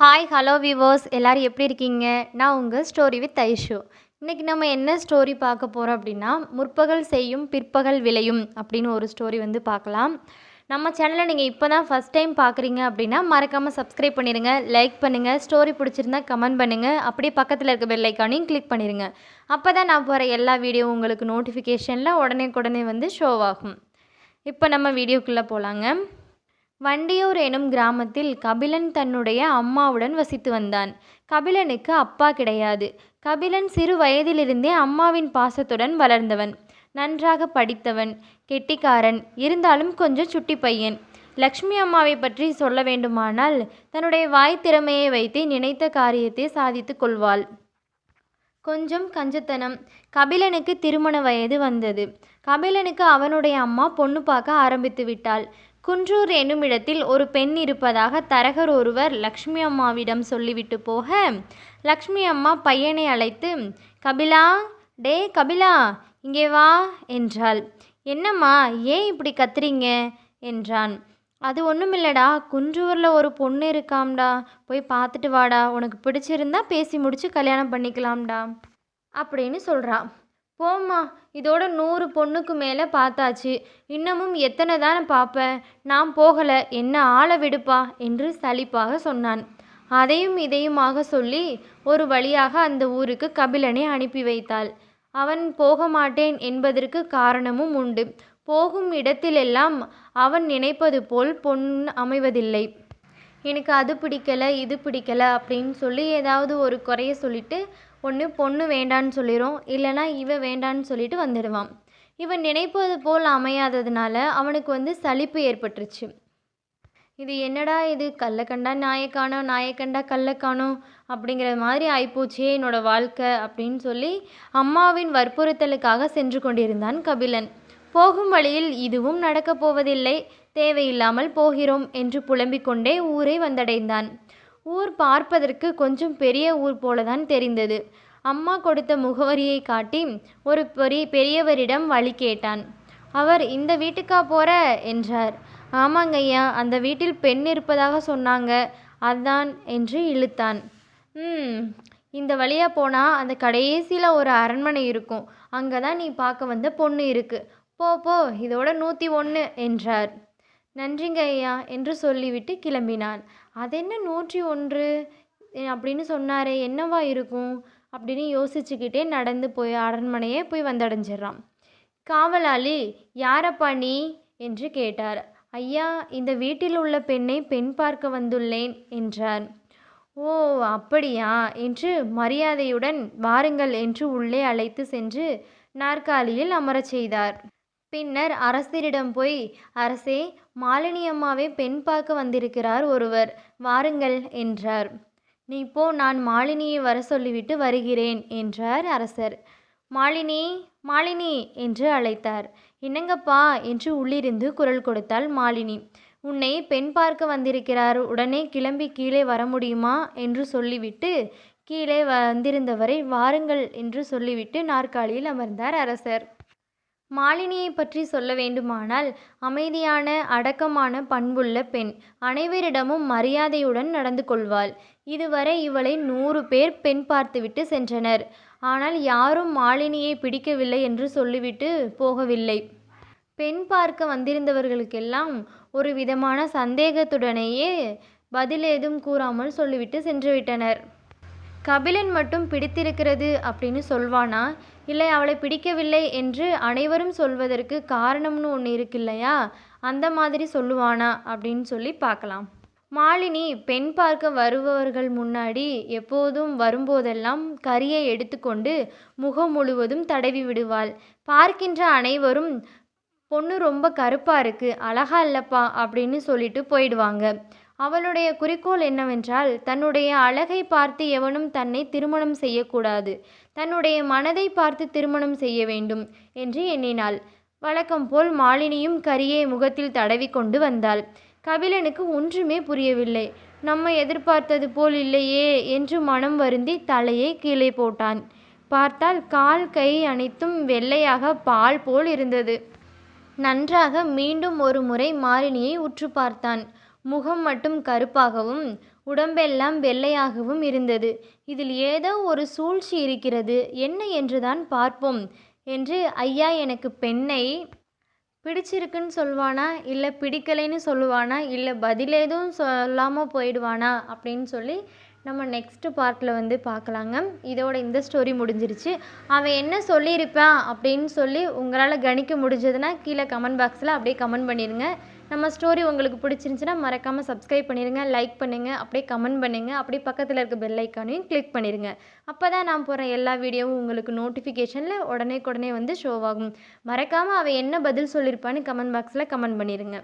Hi hello viewers எல்லோரும் எப்படி இருக்கீங்க? நான் உங்கள் ஸ்டோரி வித் ஐஷு. இன்றைக்கி நம்ம என்ன ஸ்டோரி பார்க்க போகிறோம் அப்படின்னா, முற்பகல் செய்யும் பிற்பகல் விளையும் அப்படின்னு ஒரு ஸ்டோரி பார்க்கலாம். நம்ம சேனலை நீங்கள் இப்போ தான் ஃபஸ்ட் டைம் பார்க்குறீங்க அப்படின்னா மறக்காமல் சப்ஸ்கிரைப் பண்ணிடுங்க, லைக் பண்ணுங்கள், ஸ்டோரி பிடிச்சிருந்தா கமெண்ட் பண்ணுங்கள், அப்படியே பக்கத்தில் இருக்க பெல் ஐக்கானையும் கிளிக் பண்ணிடுங்க. அப்போ தான் நான் போகிற எல்லா வீடியோ உங்களுக்கு நோட்டிஃபிகேஷனில் உடனே ஷோ ஆகும். இப்போ நம்ம வீடியோக்குள்ளே போகலாங்க. வண்டியூர் எனும் கிராமத்தில் கபிலன் தன்னுடைய அம்மாவுடன் வசித்து வந்தான். கபிலனுக்கு அப்பா கிடையாது. கபிலன் சிறு வயதிலிருந்தே அம்மாவின் பாசத்துடன் வளர்ந்தவன். நன்றாக படித்தவன், கெட்டிக்காரன், இருந்தாலும் கொஞ்சம் சுட்டி பையன். லக்ஷ்மி அம்மாவை பற்றி சொல்ல வேண்டுமானால் தன்னுடைய வாய் திறமையை வைத்து நினைத்த காரியத்தை சாதித்து கொள்வாள். கொஞ்சம் கஞ்சத்தனம். கபிலனுக்கு திருமண வயது வந்தது. கபிலனுக்கு அவனுடைய அம்மா பொண்ணு பார்க்க ஆரம்பித்து விட்டாள். குன்றூர் என்னுமிடத்தில் ஒரு பெண் இருப்பதாக தரகர் ஒருவர் லக்ஷ்மி அம்மாவிடம் சொல்லிவிட்டு போக, லக்ஷ்மி அம்மா பையனை அழைத்து, கபிலா, டே கபிலா, இங்கே வா என்றாள். என்னம்மா, ஏன் இப்படி கத்துறீங்க என்றான். அது ஒன்றுமில்லடா, குன்றூரில் ஒரு பொண்ணு இருக்காம்டா, போய் பார்த்துட்டு வாடா, உனக்கு பிடிச்சிருந்தா பேசி முடிச்சு கல்யாணம் பண்ணிக்கலாம்டா அப்படின்னு சொல்கிறான். போம்மா, இதோட 100 பொண்ணுக்கு மேலே பார்த்தாச்சு, இன்னமும் எத்தனை தானே பார்ப்பேன், நான் போகலை, என்ன ஆளை விடுப்பா என்று சலிப்பாக சொன்னான். அதையும் இதையுமாக சொல்லி ஒரு வழியாக அந்த ஊருக்கு கபிலனை அனுப்பி வைத்தாள். அவன் போக மாட்டேன் என்பதற்கு காரணமும் உண்டு. போகும் இடத்திலெல்லாம் அவன் நினைப்பது போல் பொண்ணு அமைவதில்லை. எனக்கு அது பிடிக்கலை, இது பிடிக்கலை அப்படின்னு சொல்லி ஏதாவது ஒரு குறைய சொல்லிட்டு ஒன்று பொண்ணு வேண்டான்னு சொல்லிடும், இல்லைனா இவன் வேண்டான்னு சொல்லிட்டு வந்துடுவான். இவன் நினைப்பது போல் அமையாததுனால அவனுக்கு சலிப்பு ஏற்பட்டுருச்சு. இது என்னடா இது, கல்லை கண்டா நாயக்கானோ, நாயக்கண்டா கல்லை காணோம் அப்படிங்கிற மாதிரி ஆயிப்போச்சே என்னோடய வாழ்க்கை அப்படின்னு சொல்லி அம்மாவின் வற்புறுத்தலுக்காக சென்று கொண்டிருந்தான் கபிலன். போகும் வழியில் இதுவும் நடக்கப் போவதில்லை, தேவையில்லாமல் போகிறோம் என்று புலம்பிக் கொண்டே ஊரை வந்தடைந்தான். ஊர் பார்ப்பதற்கு கொஞ்சம் பெரிய ஊர் போலதான் தெரிந்தது. அம்மா கொடுத்த முகவரியை காட்டி ஒரு பெரியவரிடம் வழி கேட்டான். அவர், இந்த வீட்டுக்கா போற என்றார். ஆமாங்க ஐயா, அந்த வீட்டில் பெண் இருப்பதாக சொன்னாங்க, அதான் என்று இழுத்தான். இந்த வழியாக போனால் அந்த கடைசியில் ஒரு அரண்மனை இருக்கும், அங்கே தான் நீ பார்க்க வந்த பொண்ணு இருக்குது, போ போ, இதோட 101 என்றார். நன்றிங்க ஐயா என்று சொல்லிவிட்டு கிளம்பினான். அதென்ன 101 அப்படின்னு சொன்னாரே, என்னவா இருக்கும் அப்படின்னு யோசிச்சுக்கிட்டே நடந்து போய் அரண்மனையே போய் வந்தடைஞ்சிடறான். காவலாளி, யாரப்பா நீ என்று கேட்டார். ஐயா, இந்த வீட்டில் உள்ள பெண்ணை பெண் பார்க்க வந்துள்ளேன் என்றார். ஓ அப்படியா என்று மரியாதையுடன் வாருங்கள் என்று உள்ளே அழைத்து சென்று நாற்காலியில் அமரச் செய்தார். பின்னர் அரசரிடம் போய், அரசே, மாலினி அம்மாவை பெண் பார்க்க வந்திருக்கிறார் ஒருவர், வாருங்கள் என்றார். நீ போ, நான் மாலினியை வர சொல்லிவிட்டு வருகிறேன் என்றார் அரசர். மாலினி, மாலினி என்று அழைத்தார். என்னங்கப்பா என்று உள்ளிருந்து குரல் கொடுத்தாள் மாலினி. உன்னை பெண் பார்க்க வந்திருக்கிறார், உடனே கிளம்பி கீழே வர முடியுமா என்று சொல்லிவிட்டு கீழே வந்திருந்தவரை வாருங்கள் என்று சொல்லிவிட்டு நாற்காலியில் அமர்ந்தார் அரசர். மாலினியை பற்றி சொல்ல வேண்டுமானால் அமைதியான அடக்கமான பண்புள்ள பெண், அனைவரிடமும் மரியாதையுடன் நடந்து கொள்வாள். இதுவரை இவளை 100 பேர் பெண் பார்த்துவிட்டு சென்றனர். ஆனால் யாரும் மாலினியை பிடிக்கவில்லை என்று சொல்லிவிட்டு போகவில்லை. பெண் பார்க்க வந்திருந்தவர்களுக்கெல்லாம் ஒரு விதமான சந்தேகத்துடனேயே பதில் ஏதும் கூறாமல் சொல்லிவிட்டு சென்றுவிட்டனர். கபிலன் மட்டும் பிடித்திருக்கிறது அப்படின்னு சொல்வானா, இல்லை அவளை பிடிக்கவில்லை என்று அனைவரும் சொல்வதற்கு காரணம்னு ஒன்று இருக்கு இல்லையா, அந்த மாதிரி சொல்லுவானா அப்படின்னு சொல்லி பார்க்கலாம். மாலினி பெண் பார்க்க வருபவர்கள் முன்னாடி எப்போதும் வரும்போதெல்லாம் கரியை எடுத்துக்கொண்டு முகம் முழுவதும் தடவி விடுவாள். பார்க்கின்ற அனைவரும், பொண்ணு ரொம்ப கருப்பாக இருக்குது, அழகா இல்லப்பா அப்படின்னு சொல்லிட்டு போயிடுவாங்க. அவளுடைய குறிக்கோள் என்னவென்றால், தன்னுடைய அழகை பார்த்து எவனும் தன்னை திருமணம் செய்யக்கூடாது, தன்னுடைய மனதை பார்த்து திருமணம் செய்ய வேண்டும் என்று எண்ணினாள். வழக்கம் போல் மாலினியும் கரியை முகத்தில் தடவி கொண்டு வந்தாள். கபிலனுக்கு ஒன்றுமே புரியவில்லை. நம்ம எதிர்பார்த்தது போல் இல்லையே என்று மனம் வருந்தி தலையை கீழே போட்டான். பார்த்தால் கால் கை அனைத்தும் வெள்ளையாக பால் போல் இருந்தது. நன்றாக மீண்டும் ஒரு முறை மாலினியை உற்று பார்த்தான். முகம் மட்டும் கருப்பாகவும் உடம்பெல்லாம் வெள்ளையாகவும் இருந்தது. இதில் ஏதோ ஒரு சூழ்ச்சி இருக்கிறது, என்ன என்றுதான் பார்ப்போம் என்று ஐயா எனக்கு பெண்ணை பிடிச்சிருக்குன்னு சொல்வானா, இல்லை பிடிக்கலைன்னு சொல்லுவானா, இல்லை பதில் எதுவும் சொல்லாமல் போயிடுவானா அப்படின்னு சொல்லி நம்ம நெக்ஸ்ட்டு பார்ட்டில் வந்து பார்க்கலாங்க. இதோட இந்த ஸ்டோரி முடிஞ்சிருச்சு. அவன் என்ன சொல்லியிருப்பான் அப்படின்னு சொல்லி உங்களால் கணிக்க முடிஞ்சதுன்னா கீழே கமெண்ட் பாக்ஸில் அப்படியே கமெண்ட் பண்ணிடுங்க. நம்ம ஸ்டோரி உங்களுக்கு பிடிச்சிருந்துச்சின்னா மறக்காமல் சப்ஸ்கிரைப் பண்ணிடுங்க, லைக் பண்ணுங்கள், அப்படியே கமெண்ட் பண்ணுங்கள், அப்படியே பக்கத்தில் இருக்க பெல் ஐக்கானையும் கிளிக் பண்ணிடுங்க. அப்போ தான் நான் போகிற எல்லா வீடியோவும் உங்களுக்கு நோட்டிஃபிகேஷனில் உடனே வந்து ஷோ ஆகும். மறக்காமல் அவன் என்ன பதில் சொல்லியிருப்பான்னு கமெண்ட் பாக்ஸில் கமெண்ட் பண்ணிடுங்க.